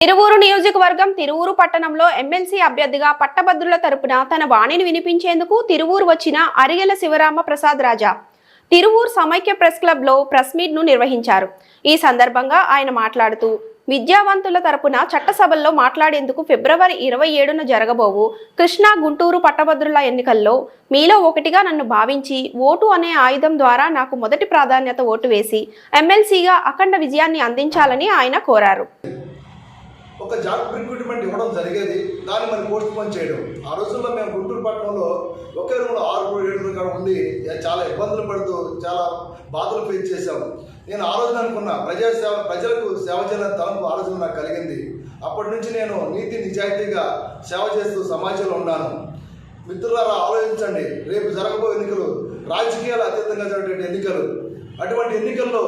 తిరువూరు నియోజకవర్గం తిరువూరు పట్టణంలో ఎమ్మెల్సీ అభ్యర్థిగా పట్టభద్రుల తరపున తన వాణిని వినిపించేందుకు తిరువూరు వచ్చిన అరిగెల శివరామ ప్రసాద్ రాజా తిరువూరు సమైక్య ప్రెస్ క్లబ్ లో ప్రెస్ మీట్ ను నిర్వహించారు. ఈ సందర్భంగా ఆయన మాట్లాడుతూ విద్యావంతుల తరపున చట్టసభల్లో మాట్లాడేందుకు ఫిబ్రవరి 27న జరగబోవు కృష్ణా గుంటూరు పట్టభద్రుల ఎన్నికల్లో మీలో ఒకటిగా నన్ను భావించి ఓటు అనే ఆయుధం ద్వారా నాకు మొదటి ప్రాధాన్యత ఓటు వేసి ఎమ్మెల్సీగా అఖండ విజయాన్ని అందించాలని ఆయన కోరారు. ఒక జాబ్ రిక్రూట్మెంట్ ఇవ్వడం జరిగేది, దాన్ని మనం పోస్ట్ పోన్ చేయడం. ఆ రోజుల్లో మేము గుంటూరు పట్టణంలో ఒకే రూమ్లో 6-7 కాడ ఉండి చాలా ఇబ్బందులు పడుతూ చాలా బాధలు ఫేస్ చేశాం. నేను ఆ రోజున అనుకున్న ప్రజలకు సేవ చేయాలని తలంపు ఆ రోజున నాకు కలిగింది. అప్పటి నుంచి నేను నీతి నిజాయితీగా సేవ చేస్తూ సమాజంలో ఉన్నాను. మిత్రులారా, ఆలోచించండి, రేపు జరగబోయే ఎన్నికలు రాజకీయాలు అతీతంగా జరిగే ఎన్నికలు. అటువంటి ఎన్నికల్లో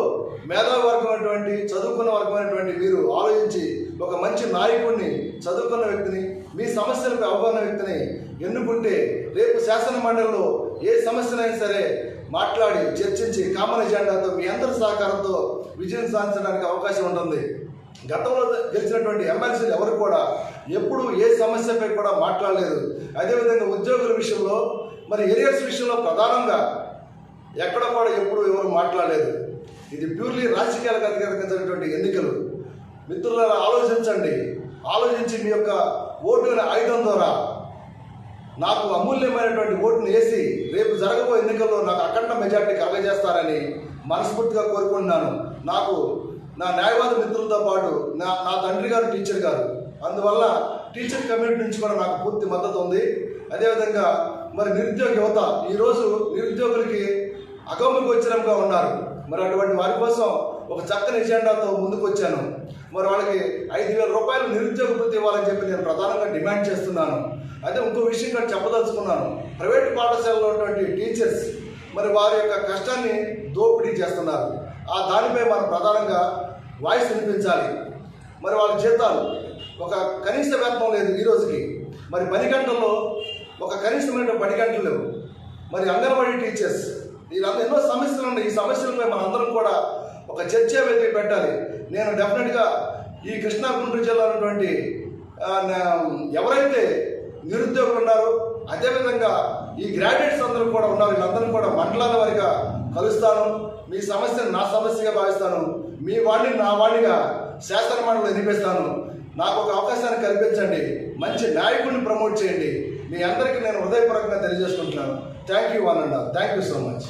మేధావి వర్గమైనటువంటి చదువుకున్న వర్గమైనటువంటి మీరు ఆలోచించి ఒక మంచి నాయకుడిని, చదువుకున్న వ్యక్తిని, మీ సమస్యలకు అవగాహన వ్యక్తిని ఎన్నుకుంటే రేపు శాసన మండలిలో ఏ సమస్యనైనా సరే మాట్లాడి చర్చించి కామన్ ఎజెండాతో మీ అందరి సహకారంతో విజయం సాధించడానికి అవకాశం ఉంటుంది. గతంలో గెలిచినటువంటి ఎమ్మెల్సీలు ఎవరు కూడా ఎప్పుడు ఏ సమస్యపై కూడా మాట్లాడలేదు. అదేవిధంగా ఉద్యోగుల విషయంలో, మరి ఏరియాస్ విషయంలో ప్రధానంగా ఎక్కడ కూడా ఎప్పుడు ఎవరు మాట్లాడలేదు. ఇది ప్యూర్లీ రాజకీయాలకు అధికారికమైనటువంటి ఎన్నికలు. మిత్రులారా, ఆలోచించండి. ఆలోచించి మీ యొక్క ఓటు అనే ఆయుధం ద్వారా నాకు అమూల్యమైనటువంటి ఓటును వేసి రేపు జరగబోయే ఎన్నికల్లో నాకు అఖండ మెజార్టీ కలగజేస్తారని మనస్ఫూర్తిగా కోరుకుంటున్నాను. నాకు నా న్యాయవాద మిత్రులతో పాటు నా తండ్రి గారు టీచర్ గారు, అందువల్ల టీచర్ కమ్యూనిటీ నుంచి కూడా నాకు పూర్తి మద్దతు ఉంది. అదేవిధంగా మరి నిరుద్యోగ యువత ఈరోజు నిరుద్యోగులకి అగమ్యగోచరంగా ఉన్నారు. మరి అటువంటి వారి కోసం ఒక చక్కని ఎజెండాతో ముందుకు వచ్చాను. మరి వాళ్ళకి 5,000 రూపాయలు నిరుద్యోగ వృత్తి ఇవ్వాలని చెప్పి నేను ప్రధానంగా డిమాండ్ చేస్తున్నాను. అయితే ఇంకో విషయం కూడా చెప్పదలుచుకున్నాను. ప్రైవేట్ పాఠశాలలో ఉన్నటువంటి టీచర్స్ మరి వారి యొక్క కష్టాన్ని దోపిడీ చేస్తున్నారు. ఆ దానిపై మనం ప్రధానంగా వాయిస్ వినిపించాలి. మరి వాళ్ళ జీతాలు ఒక కనీస వేతనం లేదు ఈ రోజుకి. మరి పని గంటల్లో ఒక కనీసమైన 10 గంటలు లేవు. మరి అంగన్వాడీ టీచర్స్, వీళ్ళందరూ ఎన్నో సమస్యలు ఉన్నాయి. ఈ సమస్యలపై మనందరం కూడా ఒక చర్చ వేదిక పెట్టాలి. నేను డెఫినెట్గా ఈ కృష్ణా గుంటూరు జిల్లా ఉన్నటువంటి ఎవరైతే నిరుద్యోగులు ఉన్నారో, అదేవిధంగా ఈ గ్రాడ్యుయేట్స్ అందరూ కూడా ఉన్నారు, వీళ్ళందరూ కూడా మండలాల వారిగా కలుస్తాను. మీ సమస్యను నా సమస్యగా భావిస్తాను. మీ వాడిని నా వాడిగా శాసన మండలిలో ఎన్నిపిస్తాను. నాకు ఒక అవకాశాన్ని కల్పించండి. మంచి నాయకుడిని ప్రమోట్ చేయండి. మీ అందరికీ నేను హృదయపూర్వకంగా తెలియజేసుకుంటున్నాను. Thank you one and all. Thank you so much.